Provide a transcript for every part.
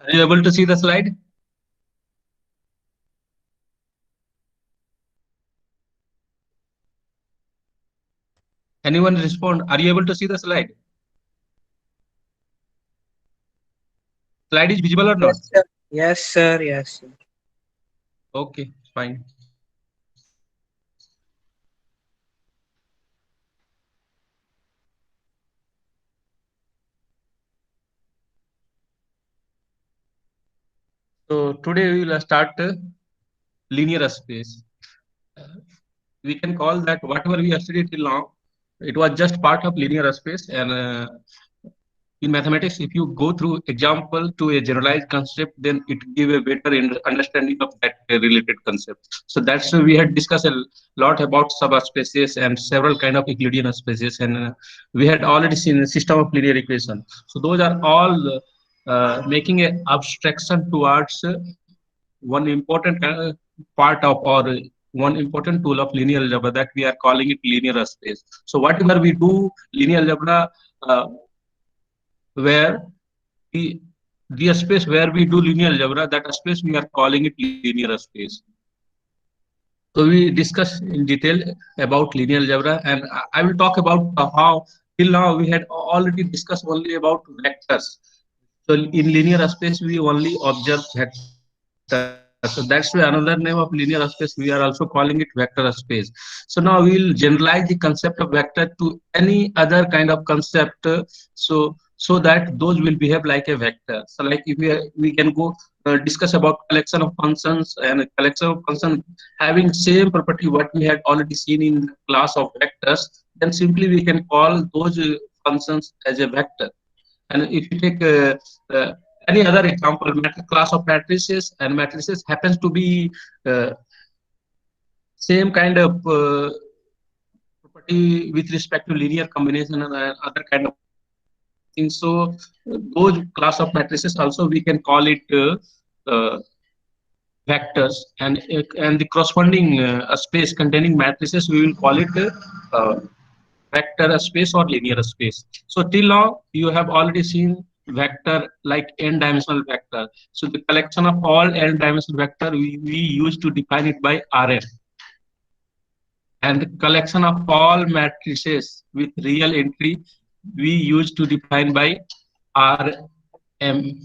Are you able to see the slide? Anyone respond? Are you able to see the slide? Slide is visible or not? Yes, sir. Yes, sir. Yes, sir. Okay, fine. So today we will start linear space. We can call that whatever we have studied till now, it was just part of linear space. And in mathematics, if you go through example to a generalized concept, then it give a better understanding of that related concept. So that's we had discussed a lot about subspaces and several kind of Euclidean spaces, and we had already seen a system of linear equation. So those are all making a abstraction towards one important part of, or one important tool of linear algebra, that we are calling it linear space. So whatever we do linear algebra, uh, where the the space where we do linear algebra, that space we are calling it linear space. So we discuss in detail about linear algebra, and I will talk about how till now we had already discussed only about vectors. So in linear space we only observe vectors. So that's why another name of linear space, we are also calling it vector space. So now we will generalize the concept of vector to any other kind of concept, so that those will behave like a vector. So like if we can go discuss about collection of functions, and collection of functions having same property what we had already seen in the class of vectors, then simply we can call those functions as a vector. And if you take any other example, class of matrices, and matrices happens to be same kind of property with respect to linear combination and other kind of things. So those class of matrices also we can call it uh, vectors, and the corresponding space containing matrices we will call it vector space or linear space. So till now you have already seen vector like n dimensional vector. So the collection of all n dimensional vector we use to define it by Rn, and the collection of all matrices with real entry we use to define by Rm,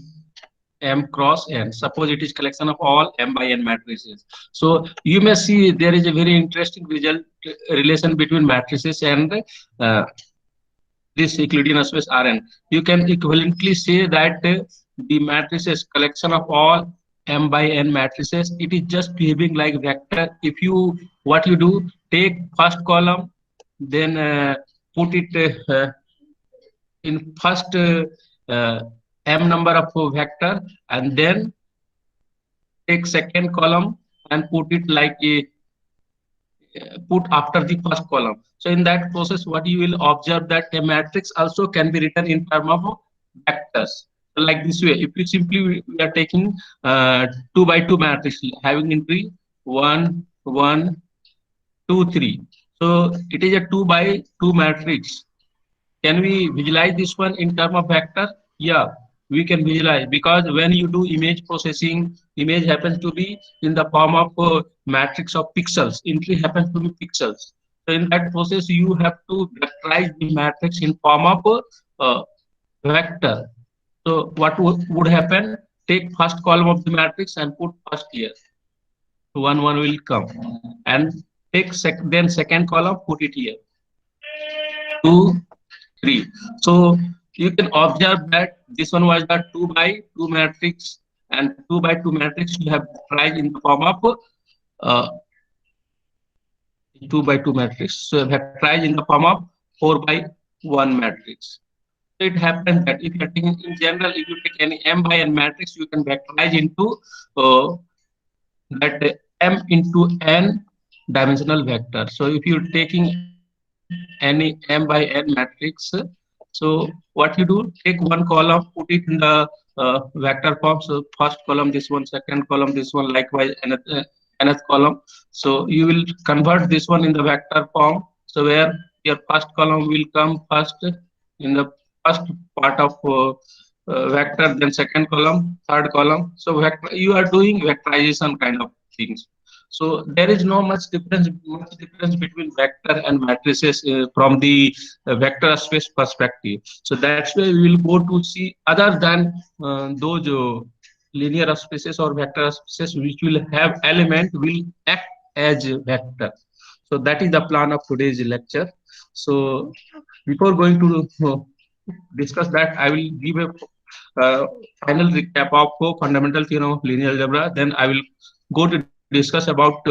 m cross n. Suppose it is collection of all m by n matrices. So you may see there is a very interesting result relation between matrices and uh, this Euclidean space Rn. You can equivalently say that the matrices collection of all m by n matrices, it is just behaving like vector. If you what you do, take first column, then put it in first uh, m number of vector, and then take second column and put it like a put after the first column. So in that process, what you will observe that a matrix also can be written in terms of vectors. So like this way, if you simply we are taking 2 by 2 matrix having entry 1, 1, 2, 3. So it is a 2 by 2 matrix. Can we visualize this one in terms of vector? Yeah, we can visualize, because when you do image processing, image happens to be in the form of matrix of pixels. Entry happens to be pixels. So in that process, you have to vectorize the matrix in form of uh, vector. So what would happen? Take first column of the matrix and put first here. 1, 1 will come, and take then second column, put it here. 2, 3. So you can observe that this one was the 2 by 2 matrix, and 2 by 2 matrix you have tried in the form of uh, 2 by 2 matrix. So you have tried in the form of 4 by 1 matrix. So it happens that if you are taking in general, if you take any m by n matrix, you can vectorize into that m into n dimensional vector. So if you're taking any m by n matrix, so what you do, take one column, put it in the vector form. So first column this one, second column this one, likewise nth column. So you will convert this one in the vector form. So where your first column will come first in the first part of vector, then second column, third column. So vector, you are doing vectorization kind of things. So there is no much difference between vector and matrices from the vector space perspective. So that's why we will go to see other than those linear spaces or vector spaces which will have element will act as a vector. So that is the plan of today's lecture. So before going to discuss that, I will give a final recap of fundamental theorem of linear algebra. Then I will go to discuss about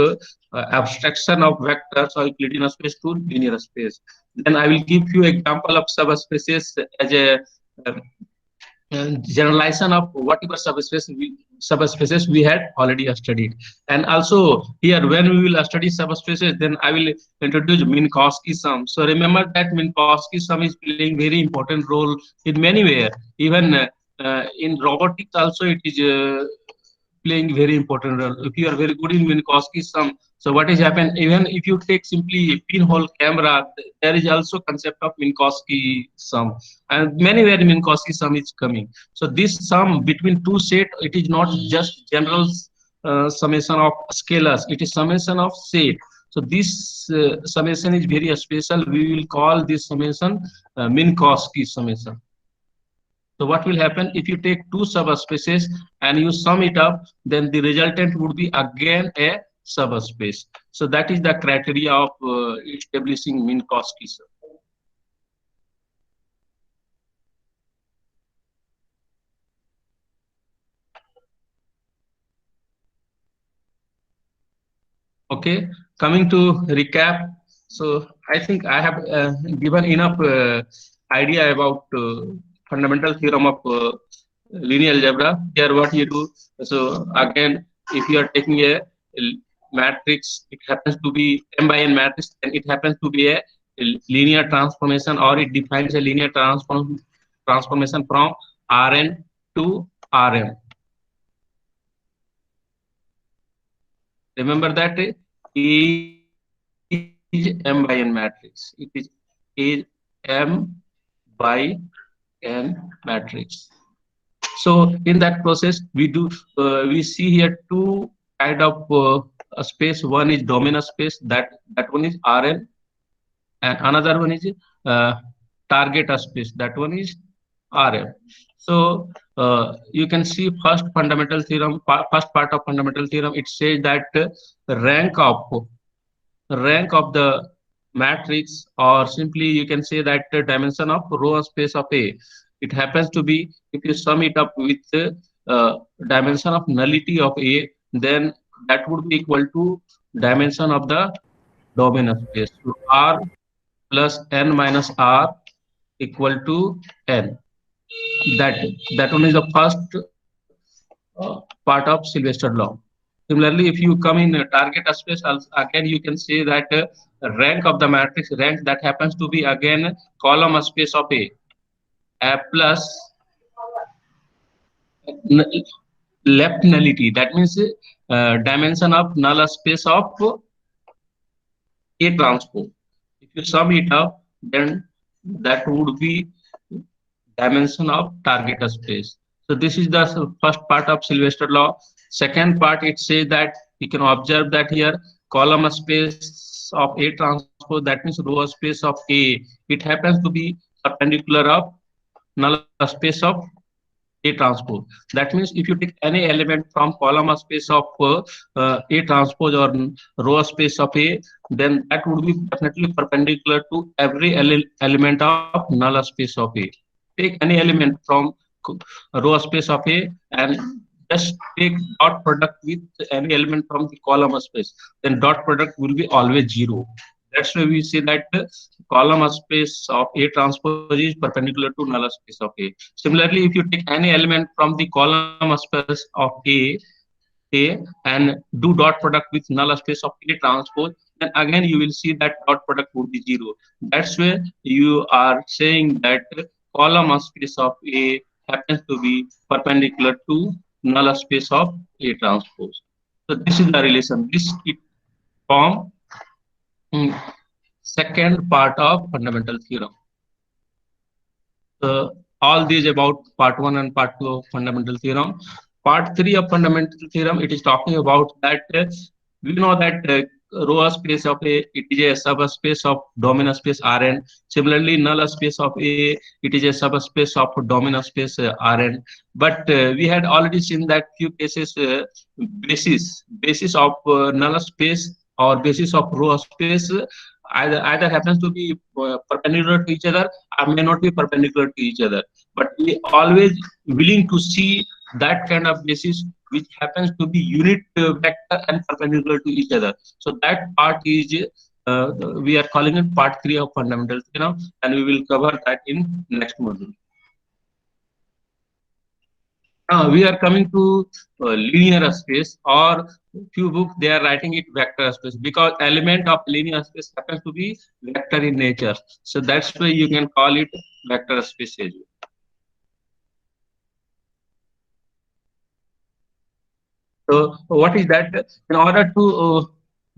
abstraction of vectors or Euclidean space to linear space. Then I will give you example of subspaces as a uh, generalization of whatever subspaces we had already studied. And also here when we will study subspaces, then I will introduce Minkowski sum. So remember that Minkowski sum is playing very important role in many ways. Even in robotics also it is playing very important role. If you are very good in Minkowski sum, so what is happen? Even if you take simply pinhole camera, there is also concept of Minkowski sum, and many where Minkowski sum is coming. So this sum between two set, it is not just general summation of scalars; it is summation of set. So this summation is very special. We will call this summation Minkowski summation. So what will happen if you take two subspaces and you sum it up, then the resultant would be again a subspace. So that is the criteria of establishing Minkowski sum. Okay, coming to recap. So I think I have given enough idea about fundamental theorem of linear algebra. Here, what you do. So again, if you are taking a matrix, it happens to be m by n matrix, and it happens to be a linear transformation, or it defines a linear transformation from Rn to Rm. Remember that is m by n matrix. It is m by n matrix. So in that process, we see here two kind of space. One is domain space. That one is Rn, and another one is target space. That one is Rm. So you can see first fundamental theorem, first part of fundamental theorem. It says that rank of rank of the matrix, or simply you can say that the dimension of row space of A. It happens to be, if you sum it up with dimension of nullity of A, then that would be equal to dimension of the domain space. So R plus n minus R equal to n. That that one is the first part of Sylvester law. Similarly, if you come in target space, again you can say that rank of the matrix, rank that happens to be again column space of A plus left nullity. That means dimension of null space of A transpose. If you sum it up, then that would be dimension of target space. So this is the first part of Sylvester law. Second part, it says that you can observe that here column space of A transpose, that means row space of A, it happens to be perpendicular of null space of A transpose. That means if you take any element from column space of A transpose or row space of A, then that would be definitely perpendicular to every element of null space of A. Take any element from row space of A and just take dot product with any element from the column space, then dot product will be always zero. That's why we say that column space of A transpose is perpendicular to null space of A. Similarly, if you take any element from the column space of A and do dot product with null space of A transpose, then again you will see that dot product would be zero. That's where you are saying that column space of A happens to be perpendicular to null space of A transpose. So this is the relation. This it form second part of fundamental theorem. All these about part 1 and part 2 of fundamental theorem. Part 3 of fundamental theorem, it is talking about that we know that row space of A, it is a subspace of dominant space Rn. Similarly, null space of A, it is a subspace of dominant space Rn. But we had already seen that few cases basis of null space or basis of row space either happens to be perpendicular to each other or may not be perpendicular to each other. But we always willing to see that kind of basis which happens to be unit vector and perpendicular to each other. So that part is we are calling it part 3 of fundamental theorem, and we will cover that in next module. We are coming to linear space, or few books they are writing it vector space, because element of linear space happens to be vector in nature. So that's why you can call it vector space as well. So what is that? In order to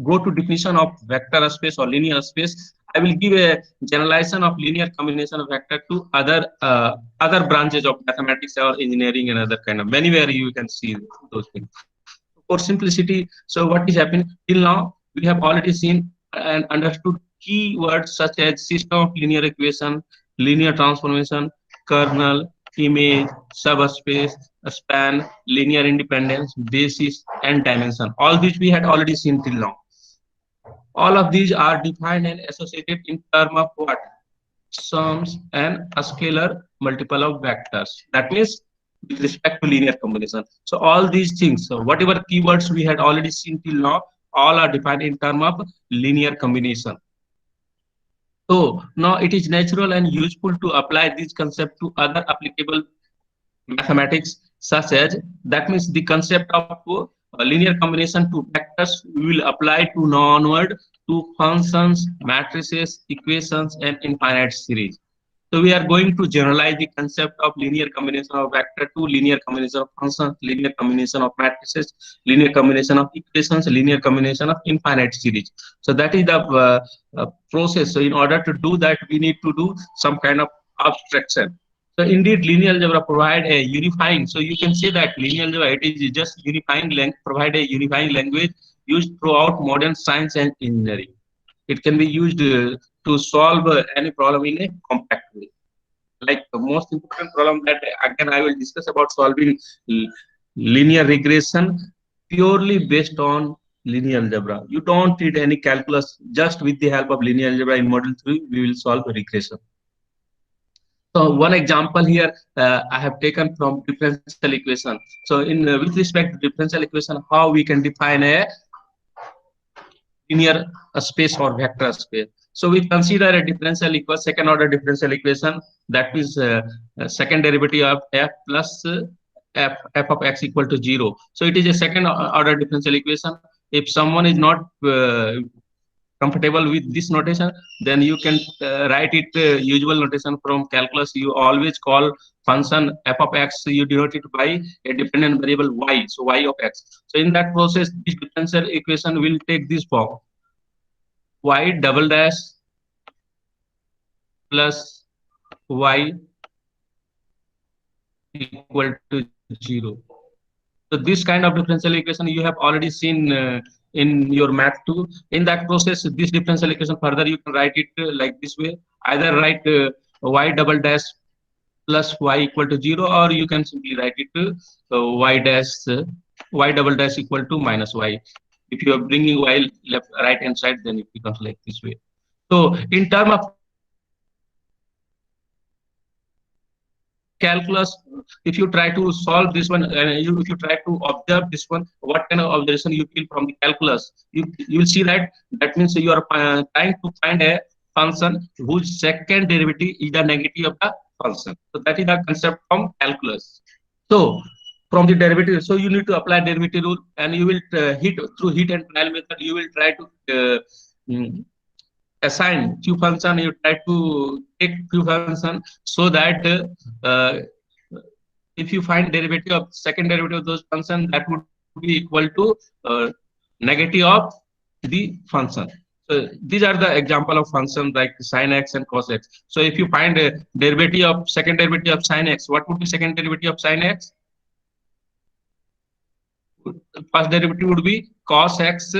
go to definition of vector space or linear space, I will give a generalization of linear combination of vector to other branches of mathematics or engineering and other kind of anywhere you can see those things. For simplicity, so what is happening till now, we have already seen and understood keywords such as system of linear equation, linear transformation, kernel, image, subspace, span, linear independence, basis, and dimension. All these we had already seen till now. All of these are defined and associated in terms of what? Sums and a scalar multiple of vectors. That means with respect to linear combination. So all these things, so whatever keywords we had already seen till now, all are defined in terms of linear combination. So now it is natural and useful to apply this concept to other applicable mathematics, such as, that means the concept of linear combination to vectors will apply to onward to functions, matrices, equations, and infinite series. So we are going to generalize the concept of linear combination of vector to linear combination of functions, linear combination of matrices, linear combination of equations, linear combination of infinite series. So that is the process. So in order to do that, we need to do some kind of abstraction. So indeed, linear algebra provide a unifying. So you can say that linear algebra, it is just provide a unifying language used throughout modern science and engineering. It can be used to solve any problem in a compact way. Like the most important problem that again I will discuss about solving linear regression purely based on linear algebra. You don't need any calculus. Just with the help of linear algebra in model 3, we will solve a regression. So one example here I have taken from differential equation. So in with respect to differential equation, how we can define a linear space or vector space. So we consider a differential equation, second order differential equation, that is second derivative of f plus f of x equal to 0. So it is a second order differential equation. If someone is not comfortable with this notation, then you can write it usual notation from calculus. You always call function f of x, you denote it by a dependent variable y, so y of x. So in that process, this differential equation will take this form: y double dash plus y equal to 0. So this kind of differential equation you have already seen in your math too. In that process, this differential equation further you can write it like this way. Either write y double dash plus y equal to 0, or you can simply write it y double dash equal to minus y. If you are bringing y left right hand side, then it becomes like this way. So in terms of calculus, if you try to solve this one, if you try to observe this one, what kind of observation you feel from the calculus, you will see that means you are trying to find a function whose second derivative is the negative of the function. So that is the concept from calculus. So from the derivative, so you need to apply derivative rule, and you will through heat and trial method, you will try to assign few function, you try to take few function, so that if you find derivative of second derivative of those function, that would be equal to negative of the function. these are the example of functions like sin x and cos x. So if you find a derivative of second derivative of sin x, what would be second derivative of sin x? First derivative would be cos x,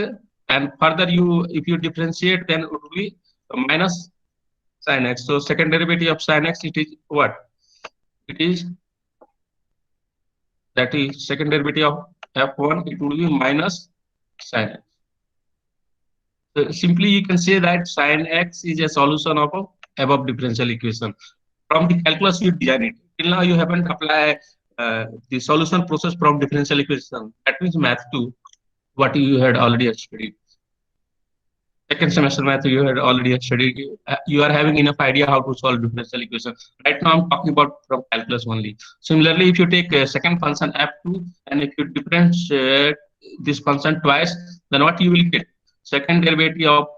and further you if you differentiate, then it would be minus sin x. So second derivative of sin x, it is what? It is, that is second derivative of f1, it would be minus sin x. So simply you can say that sin x is a solution of a above differential equation. From the calculus you design it. Till now you haven't applied the solution process from differential equation. That means math 2, what you had already studied. Second semester math you had already studied. You are having enough idea how to solve differential equation. Right now I'm talking about from calculus only. Similarly, if you take a second function f2 and if you differentiate this function twice, then what you will get? Second derivative of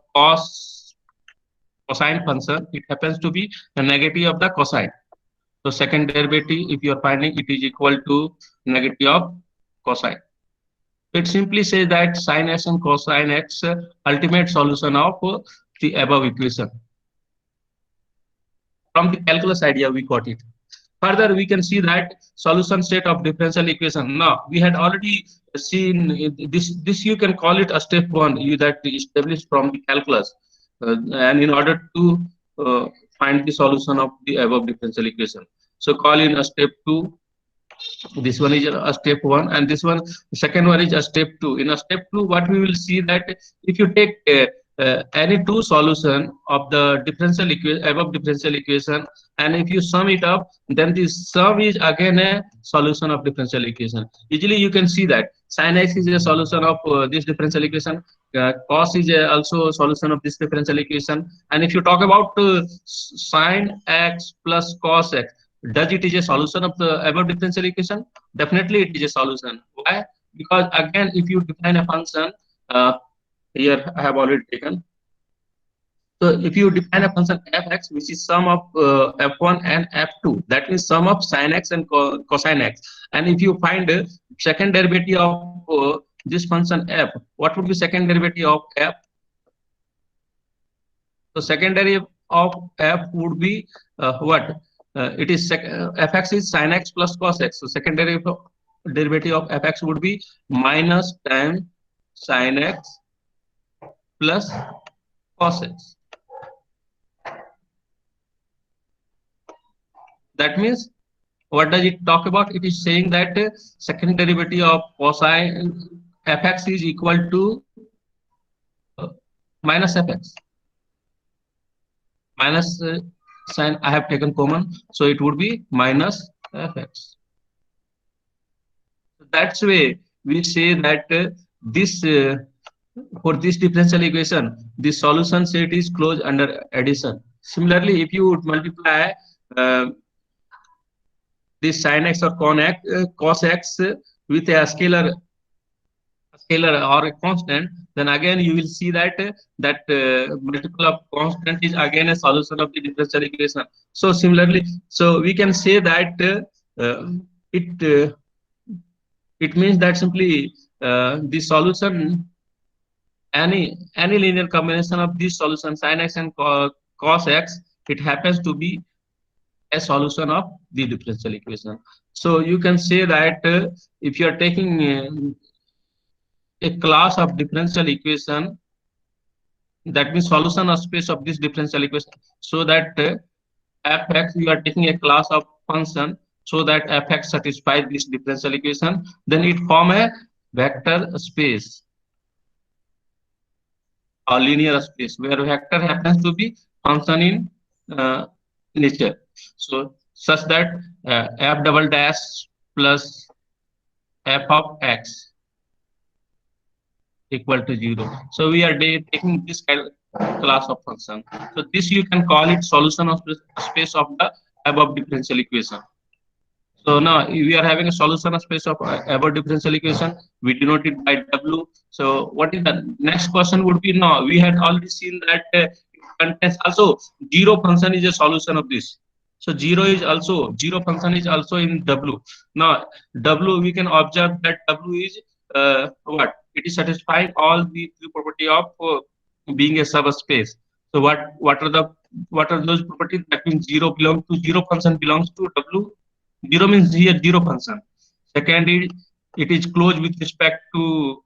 cosine function, it happens to be the negative of the cosine. So second derivative, if you are finding, it is equal to negative of cosine. It simply says that sin x and cosine x ultimate solution of the above equation. From the calculus idea, we got it. Further, we can see that solution set of differential equation. Now, we had already seen this. This you can call it a step one. You that established from the calculus, and in order to find the solution of the above differential equation, so call in a step two. This one is a step one, and this one, second one is a step two. In a step two, what we will see that if you take any two solution of the differential equation, above differential equation, and if you sum it up, then this sum is again a solution of differential equation. Usually you can see that sin x is a solution of this differential equation, cos is also a solution of this differential equation, and if you talk about sin x plus cos x, does it is a solution of the above differential equation? Definitely it is a solution. Why? Because again, if you define a function, here I have already taken. So if you define a function fx, which is sum of f1 and f2, that means sum of sin x and cosine x. And if you find second derivative of this function f, what would be second derivative of f? So second derivative of f would be what? It is fx is sin x plus cos x. So second derivative of fx would be minus tan sin x plus cos x. That means, what does it talk about? It is saying that second derivative of cosine fx is equal to minus fx. Minus sign I have taken common, so it would be minus fx. That's way we say that this for this differential equation, the solution set is closed under addition. Similarly, if you would multiply this sin x or cos x with a scalar or a constant, then again you will see that multiple of constant is again a solution of the differential equation. So similarly, so we can say that it means that simply the solution, any linear combination of this solution sin x and cos x, it happens to be a solution of the differential equation. So you can say that if you are taking a class of differential equation, that means solution of space of this differential equation, so that fx, you are taking a class of function so that fx satisfies this differential equation, then it form a vector space or linear space where vector happens to be function in nature. So such that f double dash plus f of x equal to 0. So we are taking this class of function. So this you can call it solution of space of the above differential equation. So now we are having a solution of space of above differential equation. We denote it by W. So what is the next question would be? No, we had already seen that it contains also 0 function is a solution of this. So 0 function is also in W. Now W, we can observe that W is what? It is satisfying all the three property of being a subspace. So what are those properties? That means zero function belongs to W. Zero means here zero function. Second is it is closed with respect to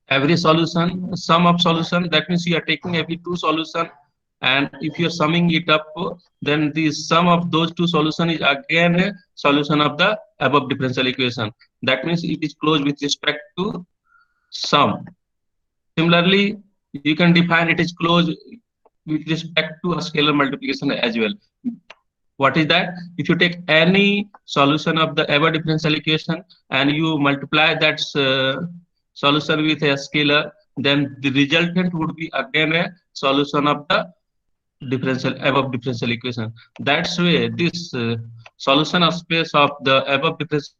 every solution, sum of solution. That means you are taking every two solution, and if you are summing it up, then the sum of those two solution is again a solution of the above differential equation. That means it is closed with respect to sum. Similarly, you can define it is closed with respect to a scalar multiplication as well. What is that? If you take any solution of the ever differential equation and you multiply that solution with a scalar, then the resultant would be again a solution of the differential above differential equation. That's why this solution of space of the above differential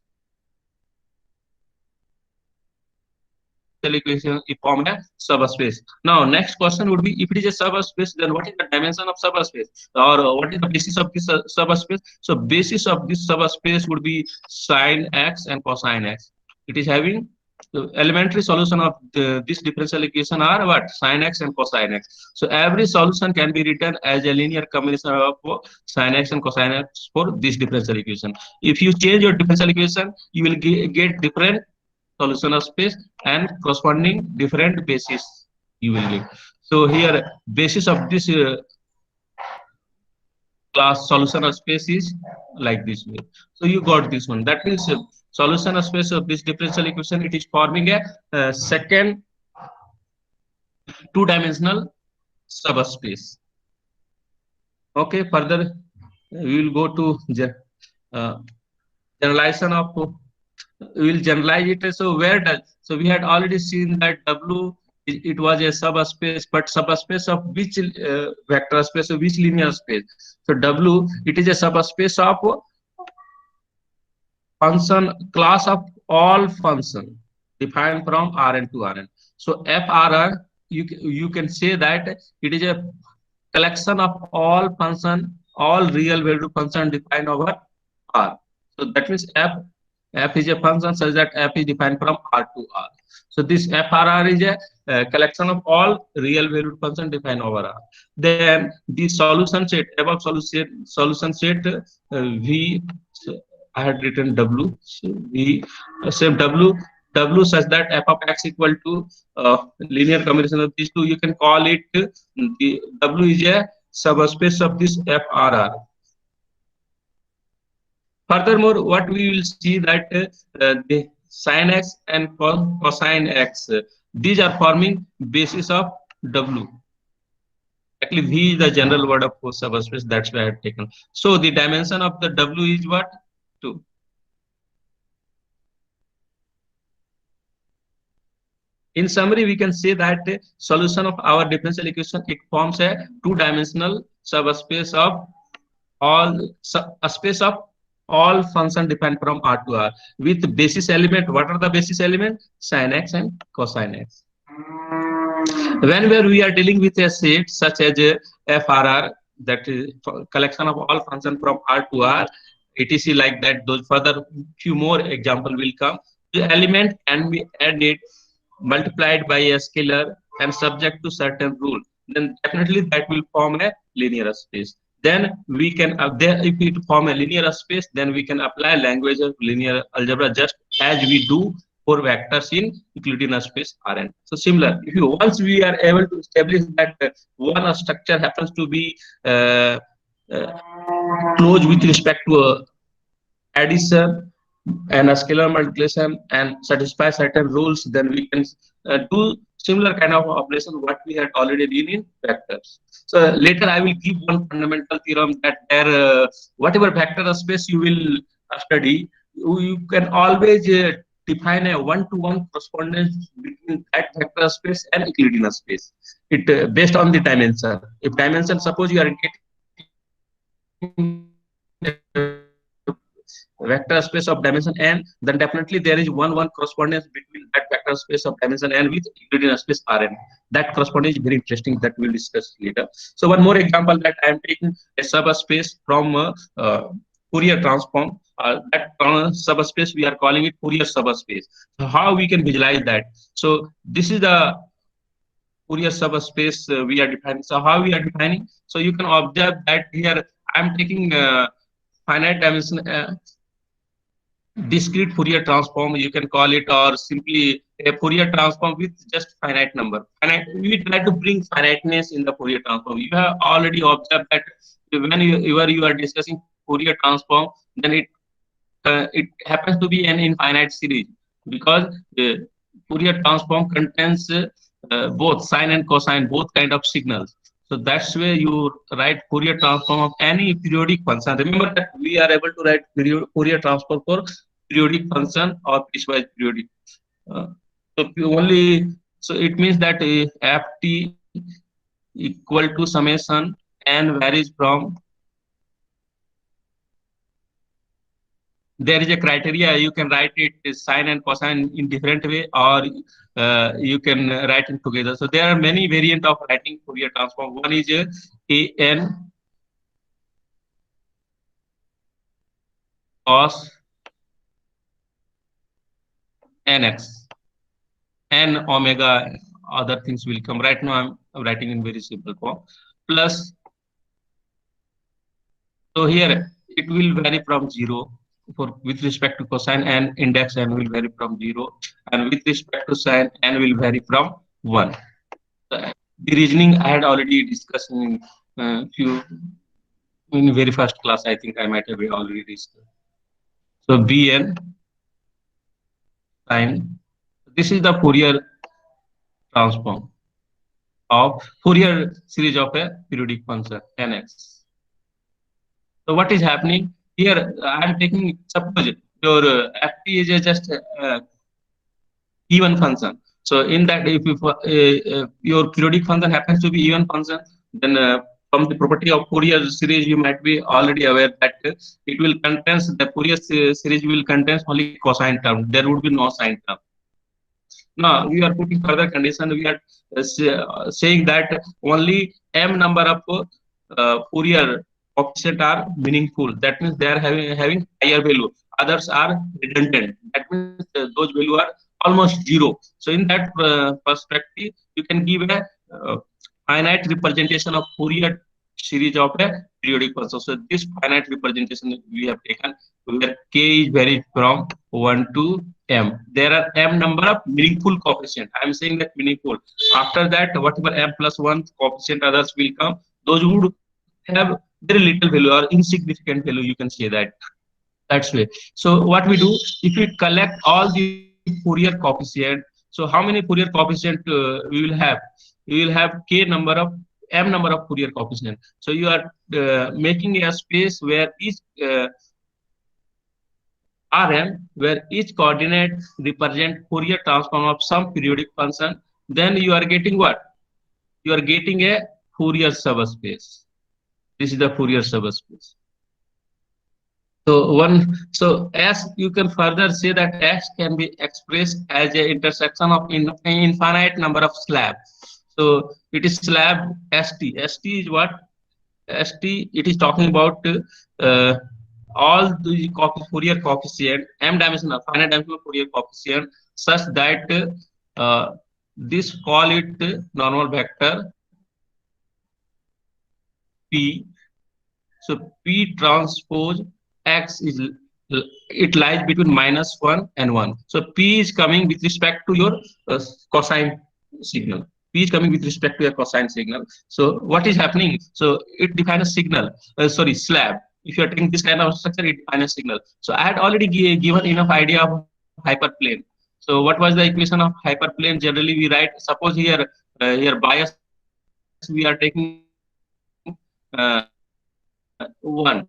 equation is form a subspace. Now next question would be, if it is a subspace, then what is the dimension of subspace, or what is the basis of this subspace? So basis of this subspace would be sin x and cosine x. It is having the elementary solution of this differential equation are what? Sin x and cosine x. So every solution can be written as a linear combination of sin x and cosine x for this differential equation. If you change your differential equation, you will get different solution of space and corresponding different basis you will get. So here basis of this class solution of space is like this way. So you got this one. That means solution of space of this differential equation, it is forming a second two-dimensional subspace. Okay, further we will go to uh, generalization of, we will generalize it. So where does, so we had already seen that W, it was a subspace, but subspace of which vector space, or which linear space? So W, it is a subspace of function class of all function defined from Rn to Rn. So FRR, you can say that it is a collection of all function, all real value function defined over R. So that means f is a function such that f is defined from R to R. So this FRR is a collection of all real valued function defined over R. Then the solution set, above solution set V, I had written W. So we say W such that f of x equal to linear combination of these two. You can call it the W is a subspace of this FRR. Furthermore, what we will see that the sin x and cosine x, these are forming basis of W. Actually, V is the general word of subspace. That's why I have taken. So the dimension of the W is what? 2. In summary, we can say that solution of our differential equation, it forms a two-dimensional subspace of all, a space of all function depend from R to R with basis element. What are the basis element? Sin x and cosine x. Whenever we are dealing with a set such as a FRR, that is collection of all function from R to R, etc. like that, those further few more example will come. The element can be added, multiplied by a scalar and subject to certain rule. Then definitely that will form a linear space. Then we can, if it form a linear space, then we can apply language of linear algebra just as we do for vectors in Euclidean space Rn. So similar, if you once we are able to establish that one structure happens to be uh, closed with respect to addition and a scalar multiplication and satisfy certain rules, then we can do similar kind of operation what we had already done in vectors. So later I will give one fundamental theorem that there, whatever vector space you will study, you can always define a one-to-one correspondence between that vector space and Euclidean space. It based on the dimension. If dimension, suppose you are getting vector space of dimension n, then definitely there is one correspondence between that vector space of dimension n with Euclidean space Rn. That correspondence is very interesting, that we'll discuss later. So one more example, that I am taking a subspace from Fourier transform. That subspace we are calling it Fourier subspace. So how we can visualize that? So this is the Fourier subspace we are defining. So how we are defining? So you can observe that here I am taking finite dimension discrete Fourier transform, you can call it, or simply a Fourier transform with just finite number. Finite, we try to bring finiteness in the Fourier transform. You have already observed that when you are discussing Fourier transform, then it happens to be an infinite series, because Fourier transform contains both sine and cosine, both kind of signals. So that's where you write Fourier transform of any periodic function. Remember that we are able to write Fourier transform for periodic function or piecewise periodic. Uh, so it means that ft equal to summation n varies from, there is a criteria, you can write it as sine and cosine in different way, or you can write it together. So there are many variant of writing Fourier transform. One is an cos nx, n omega, other things will come. Right now I'm writing in very simple form, plus, so here it will vary from 0 for with respect to cosine, and index n will vary from 0, and with respect to sine n will vary from 1. The reasoning I had already discussed in few in very first class. I think I might have already discussed. So Bn sine, this is the Fourier transform of Fourier series of a periodic function nx. So what is happening here? I am taking, suppose your ft is just even function. So in that, if your periodic function happens to be even function, then from the property of Fourier series, you might be already aware that it will contains, the Fourier series will contains only cosine term. There would be no sine term. Now we are putting further condition. We are saying that only m number of Fourier coefficient are meaningful. That means they are having higher value. Others are redundant. That means those value are almost 0. So in that perspective, you can give a finite representation of Fourier series of a periodic function. So this finite representation we have taken, where k is varied from 1 to m. There are m number of meaningful coefficient. I am saying that meaningful. After that, whatever m plus 1 coefficient others will come, those would have very little value or insignificant value. You can say that. That's way. So what we do, if we collect all the Fourier coefficient, so how many Fourier coefficient we will have? We will have k number of m number of Fourier coefficient. So you are making a space where each Rm, where each coordinate represent Fourier transform of some periodic function, then you are getting what? You are getting a Fourier subspace. This is the Fourier subspace. So S, you can further say that S can be expressed as an intersection of infinite number of slabs. So it is slab ST. ST is what? ST, it is talking about all the Fourier coefficient, m dimensional, finite dimensional Fourier coefficient, such that this call it normal vector P. So P transpose X is, it lies between -1 and 1. So P is coming with respect to your cosine signal. P is coming with respect to a cosine signal. So what is happening? So it defines a signal, slab. If you are taking this kind of structure, it defines a signal. So I had already given enough idea of hyperplane. So what was the equation of hyperplane? Generally we write, suppose here, here bias we are taking 1.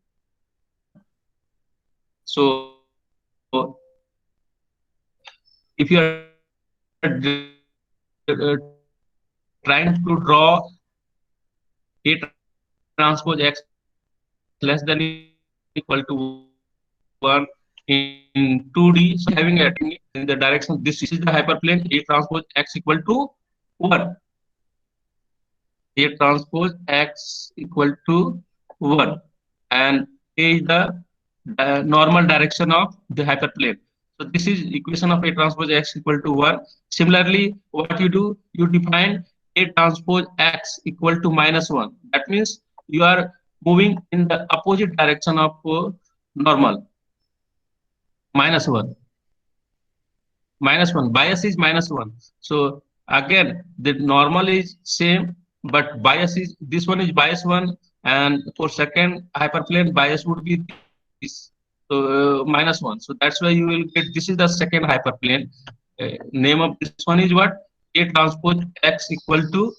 So if you are trying to draw A transpose X less than equal to 1 in 2D, so having a in the direction, this is the hyperplane A transpose X equal to 1. A transpose X equal to 1, and A is the normal direction of the hyperplane. So this is equation of A transpose X equal to 1. Similarly, what you do, you define A transpose X equal to -1. That means you are moving in the opposite direction of normal. -1. -1. Bias is -1. So again, the normal is same, but bias is, this one is bias 1, and for second hyperplane bias would be this. So -1. So that's why you will get, this is the second hyperplane. Name of this one is what? A transpose X equal to,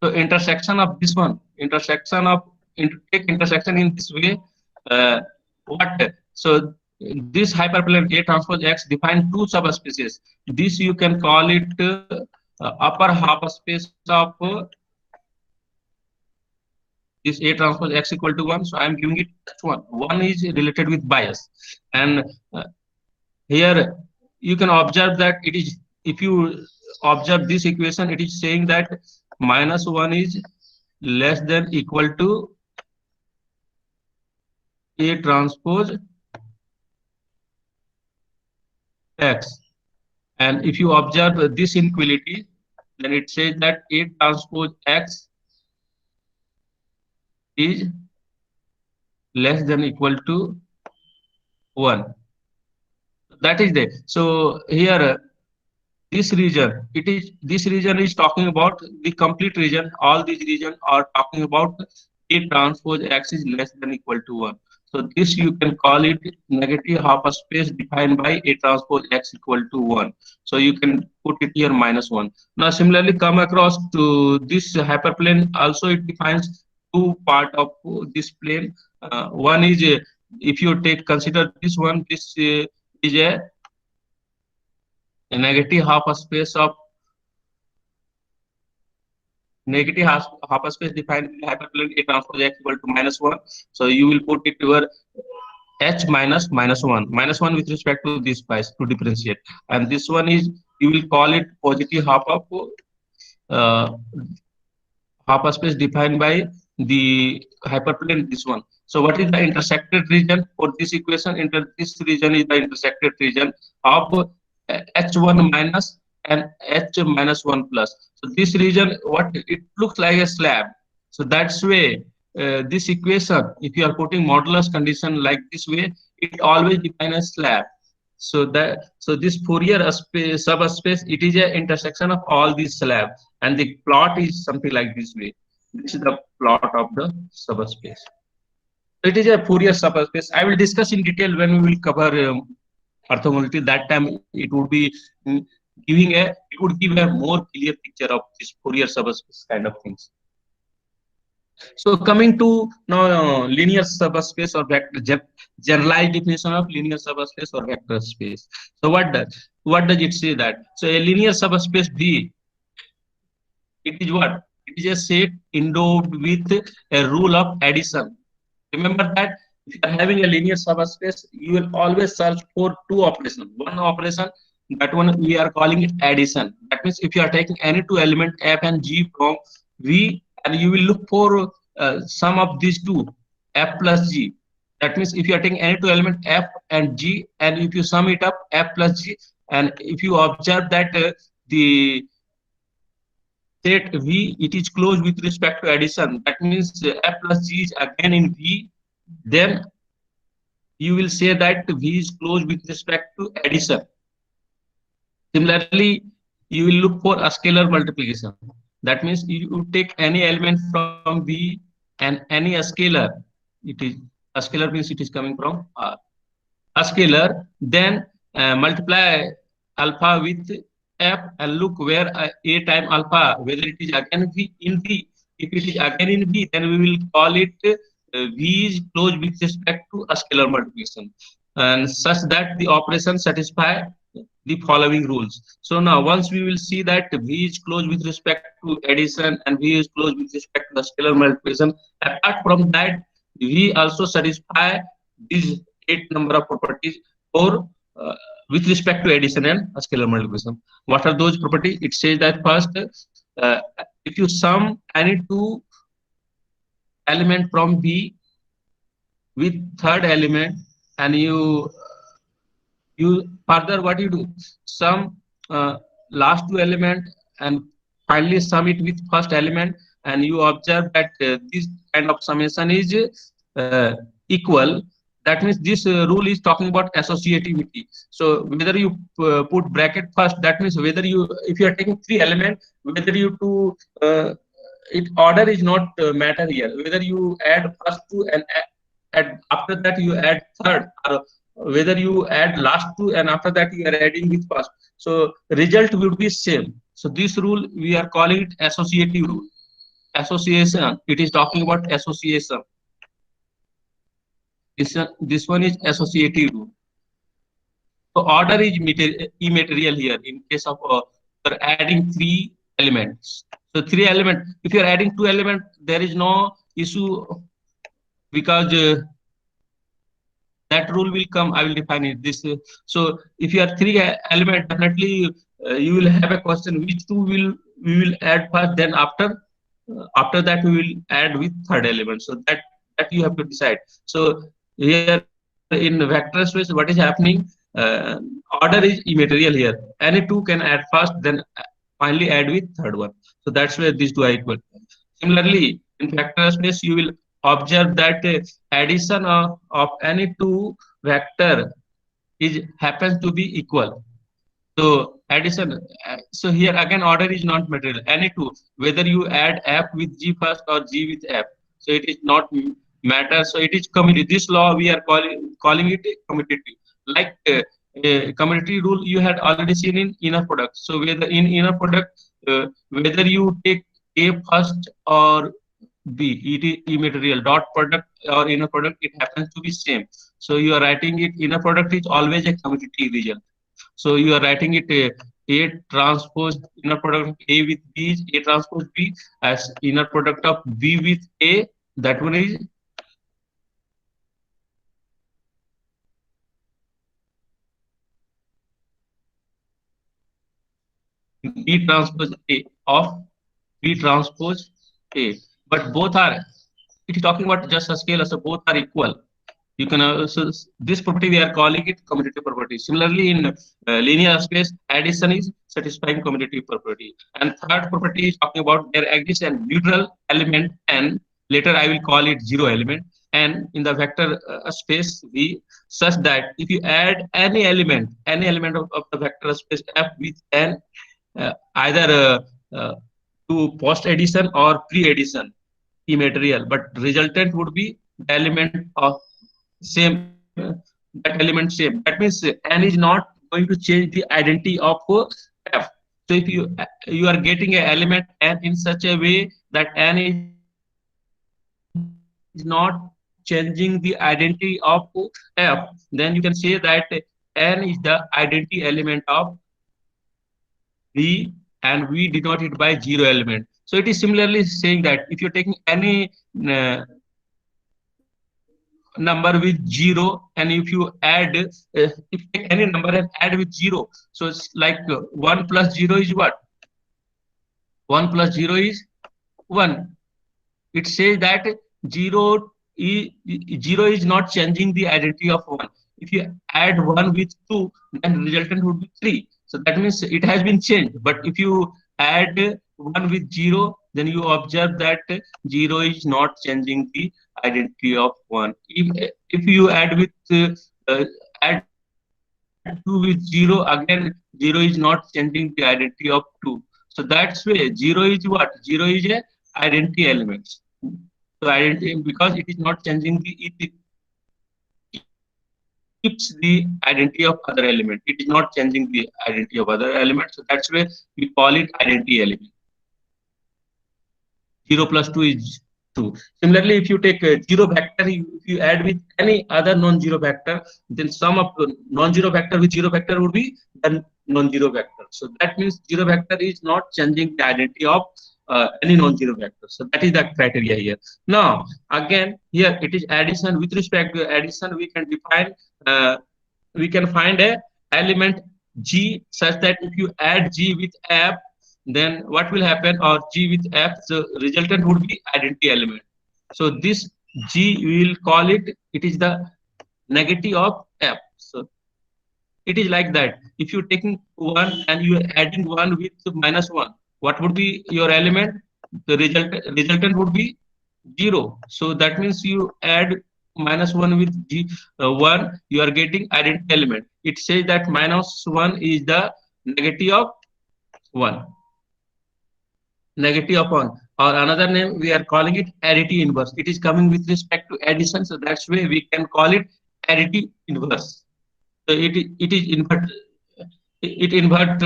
so intersection of this one, intersection of, take intersection in this way. Uh, what? So this hyperplane A transpose X define two subspecies. This you can call it upper half space of this A transpose X equal to 1. So I am giving it one. One is related with bias, and here you can observe that it is, if you observe this equation, it is saying that -1 is less than equal to A transpose X. And if you observe this inequality, then it says that A transpose X is less than equal to 1. That is there. So here, this region, it is, this region is talking about the complete region. All these regions are talking about A transpose X is less than equal to 1. So this you can call it negative half space defined by A transpose X equal to 1. So you can put it here -1. Now similarly come across to this hyperplane. Also it defines two part of this plane. One is, if you take consider this one, this is a negative half space of, negative half space defined in hyperplane A transpose X equal to -1. So you will put it your H minus -1, -1 with respect to this price to differentiate, and this one is, you will call it positive half of uh, half space defined by the hyperplane, this one. So what is the intersected region for this equation? This region is the intersected region of H1 minus and H minus 1 plus. So this region, what it looks like a slab. So that's way, this equation, if you are putting modulus condition like this way, it always defines a slab. So that, so this Fourier space, subspace, it is a intersection of all these slabs, and the plot is something like this way. This is the plot of the subspace. So it is a Fourier subspace. I will discuss in detail when we will cover orthogonality. That time it would be giving a, it would give a more clear picture of this Fourier subspace kind of things. So coming to now linear subspace or vector, generalized definition of linear subspace or vector space. So what does it say that? So a linear subspace V, it is what? It is a set endowed with a rule of addition. Remember that if you are having a linear subspace, you will always search for two operations. One operation, that one we are calling it addition. That means if you are taking any two element F and G from V, and you will look for sum of these two, F plus G. That means if you are taking any two element F and G, and if you sum it up, F plus G, and if you observe that the set V, it is closed with respect to addition. That means F plus G is again in V. Then you will say that V is closed with respect to addition. Similarly, you will look for a scalar multiplication. That means you take any element from V and any scalar. It is, a scalar means it is coming from a scalar. Then multiply alpha with F and look where A time alpha, whether it is again V in V. If it is again in V, then we will call it V is closed with respect to a scalar multiplication, and such that the operation satisfy the following rules. So now once we will see that V is closed with respect to addition and V is closed with respect to the scalar multiplication, apart from that, V also satisfy these 8 number of properties for with respect to addition and scalar multiplication. What are those properties? It says that first, uh, if you sum any two element from V with third element, and you further what you do, sum last two element and finally sum it with first element, and you observe that this kind of summation is uh, equal. That means this rule is talking about associativity. So whether you put bracket first, that means whether you, if you are taking three elements, whether you to it order is not matter here, whether you add first two and add after that you add third, or whether you add last two and after that you are adding with first, so result would be same. So this rule we are calling it associative rule. Association, it is talking about association. This one is associative rule. So order is immaterial here in case of you're adding three elements. So three elements. If you are adding two elements, there is no issue because that rule will come. I will define it. This so if you have three element, definitely you will have a question which two will we will add first. Then after that we will add with third element. So that you have to decide. So here in vector space, what is happening? Order is immaterial here. Any two can add first, then finally add with third one. So that's where these two are equal. Similarly, in vector space, you will observe that addition of any two vector is happens to be equal. So addition. So here again, order is not material. Any two, whether you add f with g first or g with f, so it is not matter. So it is commutative. This law we are calling it commutative. Like commutative rule you had already seen in inner product. So whether in inner product, whether you take a first or B, it is immaterial. Dot product or inner product, it happens to be same. So you are writing it, inner product is always a commutative result. So you are writing it A transpose inner product of A with B is A transpose B, as inner product of B with A. That one is B transpose A of B transpose A. But both are, it is talking about just a scale, so both are equal. You can also, this property we are calling it commutative property. Similarly, in linear space, addition is satisfying commutative property. And third property is talking about there exists a neutral element, and later I will call it zero element. And in the vector space, we such that if you add any element of the vector space F with an either to post addition or pre addition immaterial, but resultant would be the element of same, that element same. That means n is not going to change the identity of f. So if you are getting an element n in such a way that n is not changing the identity of f, then you can say that n is the identity element of V, and we denote it by zero element. So it is similarly saying that if you're taking any number with zero, and if you add if you take any number and add with zero, so it's like 1 plus 0 is what? 1 plus 0 is 1. It says that 0 is, 0 is not changing the identity of 1. If you add 1 with 2, then resultant would be 3. So that means it has been changed. But if you add 1 with 0, then you observe that 0 is not changing the identity of 1. If you add with add 2 with 0, again 0 is not changing the identity of 2. So that's why 0 is what? 0 is a identity element. So identity, because it is not changing the, it keeps the identity of other element. It is not changing the identity of other element. So that's why we call it identity element. 0 plus 2 is 2. Similarly, if you take a zero vector, if you add with any other non-zero vector, then sum of non-zero vector with zero vector would be the non-zero vector. So that means zero vector is not changing the identity of any non-zero vector. So that is the criteria here. Now, again, here it is addition. With respect to addition, we can define, we can find a element G such that if you add G with F, then what will happen, or G with F, the resultant would be identity element. So this G we will call it, it is the negative of F. So it is like that. If you taking 1 and you are adding 1 with minus 1, what would be your element? The resultant would be 0. So that means you add minus 1 with 1, you are getting identity element. It says that minus 1 is the negative of 1, negative of 1, or another name we are calling it arity inverse. It is coming with respect to addition, so that's why we can call it arity inverse. So it is invert, it invert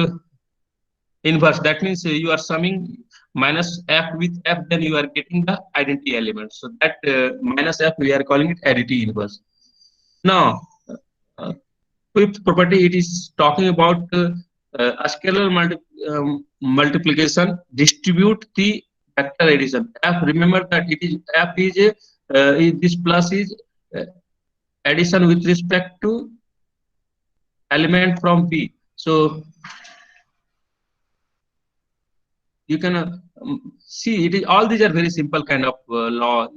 inverse. That means you are summing minus f with f, then you are getting the identity element. So that minus f, we are calling it arity inverse. Now uh, fifth property, it is talking about a scalar multiplication distribute the vector addition. F, remember that it is f is a this plus is uh, addition with respect to element from B. So you can see it is, all these are very simple kind of law.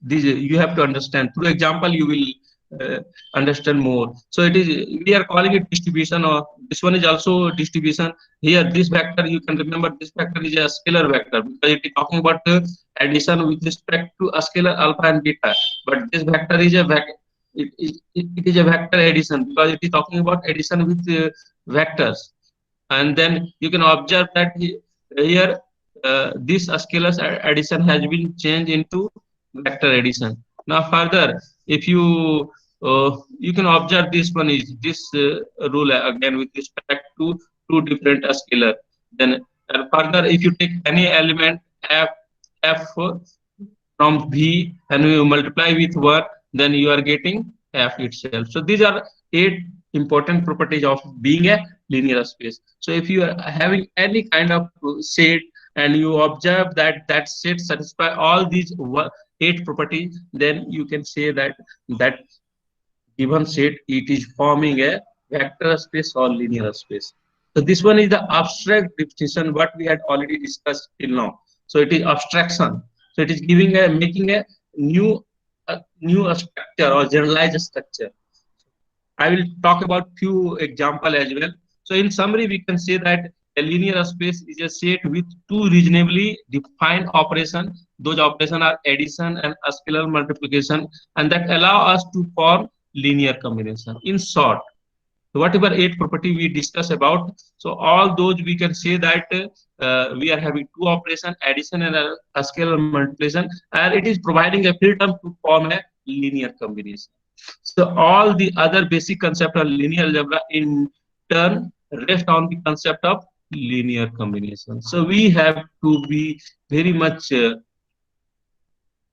These you have to understand. Through example, you will understand more. So it is, we are calling it distribution, or this one is also distribution. Here, this vector, you can remember this vector is a scalar vector because it is talking about addition with respect to a scalar alpha and beta. But this vector is a it is a vector addition because it is talking about addition with vectors. And then you can observe that here this scalar addition has been changed into vector addition. Now further, if you can observe this one is this rule again with respect to two different scalar. Then further, if you take any element f from V and you multiply with 1, then you are getting f itself. So these are 8 important properties of being a linear space. So if you are having any kind of set and you observe that that set satisfy all these 8 properties, then you can say that that given set it is forming a vector space or linear space. So this one is the abstract definition what we had already discussed till now. So it is abstraction. So it is giving a making a new structure or generalized structure. I will talk about few example as well. So in summary, we can say that a linear space is a set with two reasonably defined operations. Those operations are addition and scalar multiplication, and that allow us to form linear combination. In short, whatever 8 property we discuss about, so all those we can say that we are having two operation, addition and a scalar multiplication, and it is providing a freedom to form a linear combination. So all the other basic concept of linear algebra in turn rest on the concept of linear combination. So we have to be very much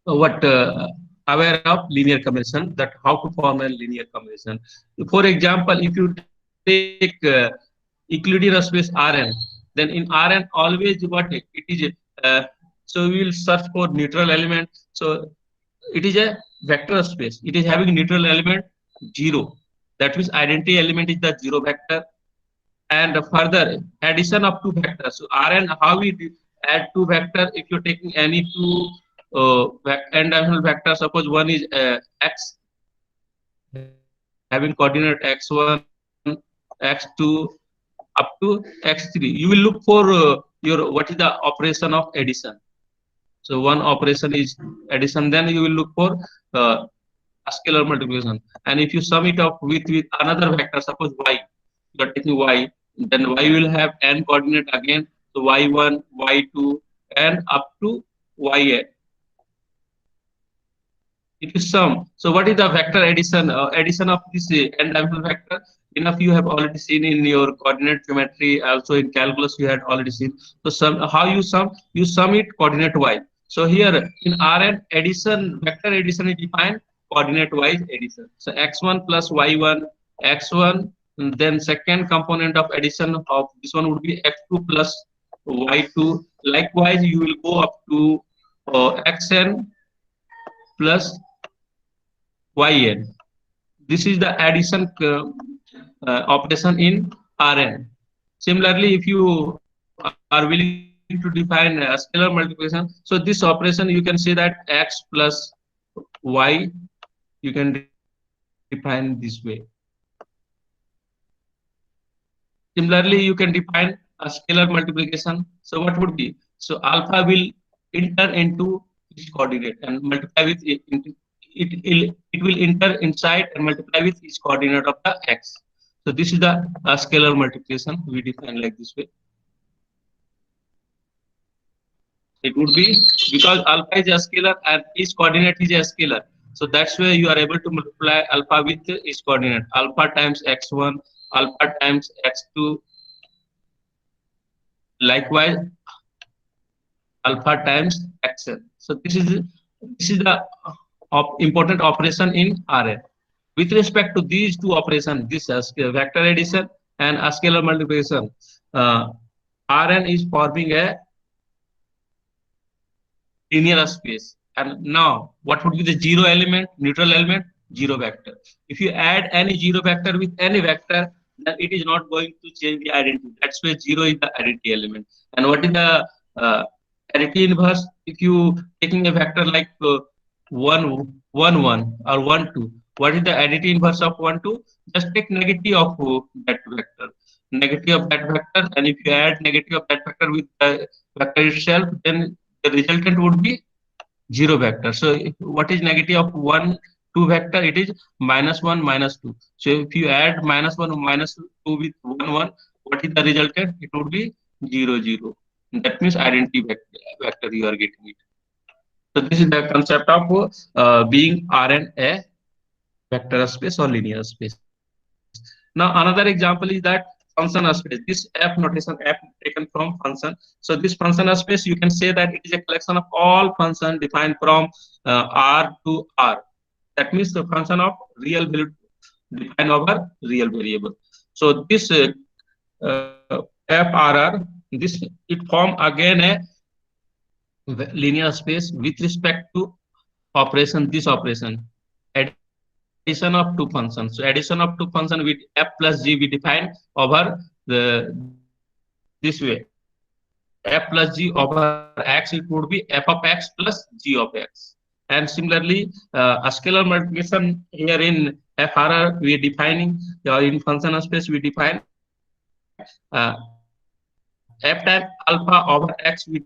what aware of linear combination, that how to form a linear combination. For example, if you take Euclidean space Rn, then in Rn always what it is so we will search for neutral element. So it is a vector space, it is having neutral element 0. That means identity element is the 0 vector. And further addition of two vectors. So Rn, how we add two vector? If you're taking any two n-dimensional vector, suppose one is x having coordinate x1, x2 up to x3, you will look for your what is the operation of addition. So one operation is addition, then you will look for uh, a scalar multiplication. And if you sum it up with another vector, suppose y, you are taking y, then y will have n coordinate again. So y1, y2, and up to yn. If you sum, so what is the vector addition? Addition of this n-dimensional vector. Enough you have already seen in your coordinate geometry. Also in calculus you had already seen. So sum, how you sum? You sum it coordinate y. So here in Rn, addition, vector addition is defined coordinate wise addition. So x1 plus y1, x1. Then second component of addition of this one would be x2 plus y2. Likewise, you will go up to xn plus yn. This is the addition operation in Rn. Similarly, if you are willing to define a scalar multiplication, so this operation you can say that x plus y, you can define this way. Similarly, you can define a scalar multiplication. So what would be? So alpha will enter into each coordinate and multiply with it will enter inside and multiply with each coordinate of the x. So this is the scalar multiplication we define like this way. It would be because alpha is a scalar and each coordinate is a scalar. So that's why you are able to multiply alpha with each coordinate. Alpha times x1, alpha times x2, likewise alpha times xn. So this is the important operation in Rn. With respect to these two operations, this vector addition and a scalar multiplication, uh, Rn is forming a linear space. And now, what would be the zero element, neutral element? Zero vector. If you add any zero vector with any vector, then it is not going to change the identity. That's why zero is the identity element. And what is the identity inverse? If you taking a vector like 1, 1, 1 or 1, 2, what is the identity inverse of 1, 2? Just take negative of that vector. Negative of that vector, and if you add negative of that vector with the vector itself, then the resultant would be zero vector. So what is negative of 1, 2 vector? It is -1, -2. So if you add -1 or -2 with 1, 1, what is the resultant? It would be 0, 0. That means identity vector you are getting it. So this is the concept of being Rn a vector space or linear space. Now another example is that function space. This f notation f taken from function. So this function space, you can say that it is a collection of all functions defined from R to R. That means the function of real value defined over real variable. So this FRR, this it form again a linear space with respect to operation, this operation, addition of two functions. So addition of two functions with f plus g we define over this way. f plus g over x, it would be f of x plus g of x. And similarly, a scalar multiplication here in FRR we are defining, or in function space we define f times alpha over x, we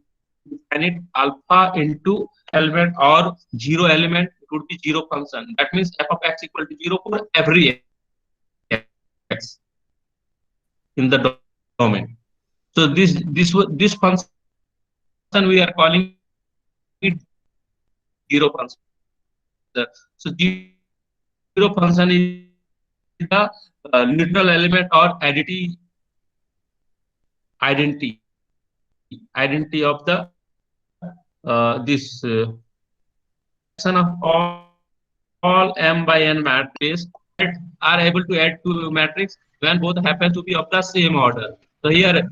define it alpha into element or zero element, it would be zero function. That means f of x equal to 0 for every x in the domain. So this function we are calling it zero function. So zero function is the neutral element or identity of the this collection of all m by n matrices are able to add to matrix when both happen to be of the same order. So here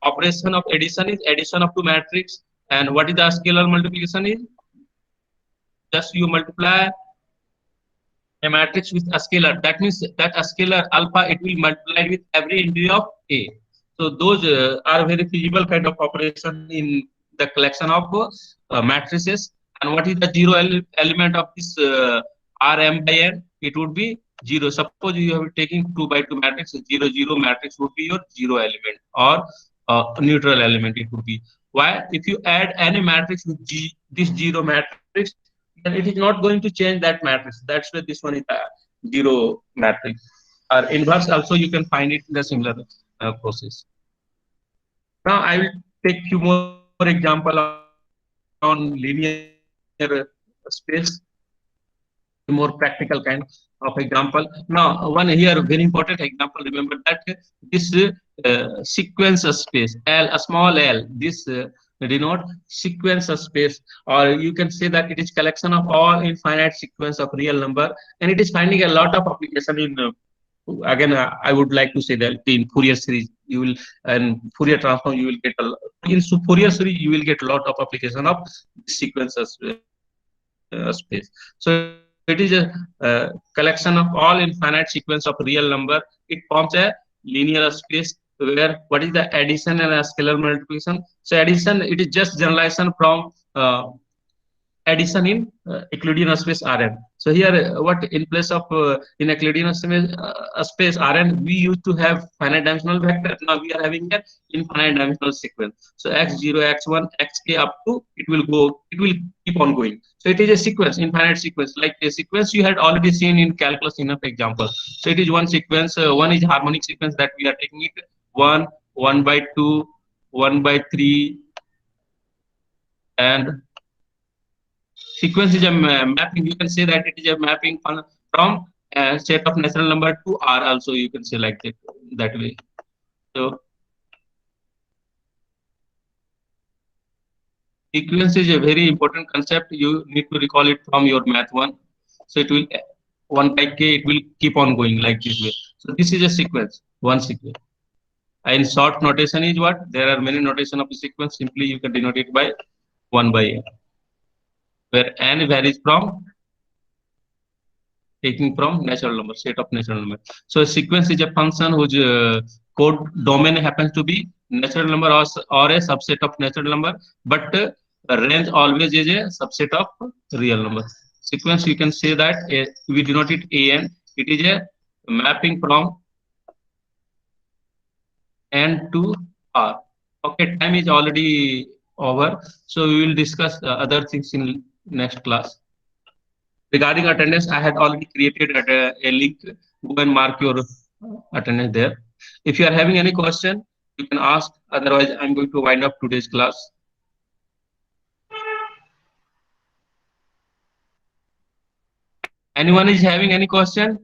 operation of addition is addition of two matrix, and what is the scalar multiplication is just you multiply a matrix with a scalar. That means that a scalar alpha, it will multiply with every integer of a. So those are very feasible kind of operation in the collection of matrices. And what is the zero element of this Rm by n? It would be zero. Suppose you have taking 2 by 2 matrix, 0, 0 matrix would be your zero element or neutral element. It would be. Why? If you add any matrix with this zero matrix, then it is not going to change that matrix. That's why this one is a zero matrix. Or inverse also you can find it in the similar process. Now I will take few more example on linear space, more practical kind of example. Now one here very important example. Remember that this sequence space L, a small L, this denote sequence space, or you can say that it is collection of all infinite sequence of real number, and it is finding a lot of application in again I would like to say that in Fourier series you will, and Fourier transform you will get in Fourier series you will get a lot of application of sequences space. So it is a collection of all infinite sequence of real number. It forms a linear space where what is the addition and a scalar multiplication. So addition, it is just generalization from addition in Euclidean space Rn. So here, what in place of in Euclidean space Rn, we used to have finite dimensional vector. Now we are having an infinite dimensional sequence. So x0, x1, xk up to it will keep on going. So it is a sequence, infinite sequence, like a sequence you had already seen in calculus enough example. So it is one sequence. One is harmonic sequence that we are taking it 1, 1 by 2, 1 by 3, and sequence is a mapping. You can say that it is a mapping from set of natural number to R. Also, you can say like that way. So sequence is a very important concept. You need to recall it from your math one. So it will 1 by k. It will keep on going like this way. So this is a sequence, one sequence. In short notation is what? There are many notation of the sequence. Simply you can denote it by 1 by n, where n varies from taking from natural number, set of natural number. So a sequence is a function whose code domain happens to be natural number or a subset of natural number, but range always is a subset of real number. Sequence, you can say that we denote it an. It is a mapping from n to r. Okay, time is already over, so we will discuss other things in next class. Regarding attendance, I had already created a link. Go and mark your attendance there. If you are having any question, you can ask. Otherwise, I'm going to wind up today's class. Anyone is having any question?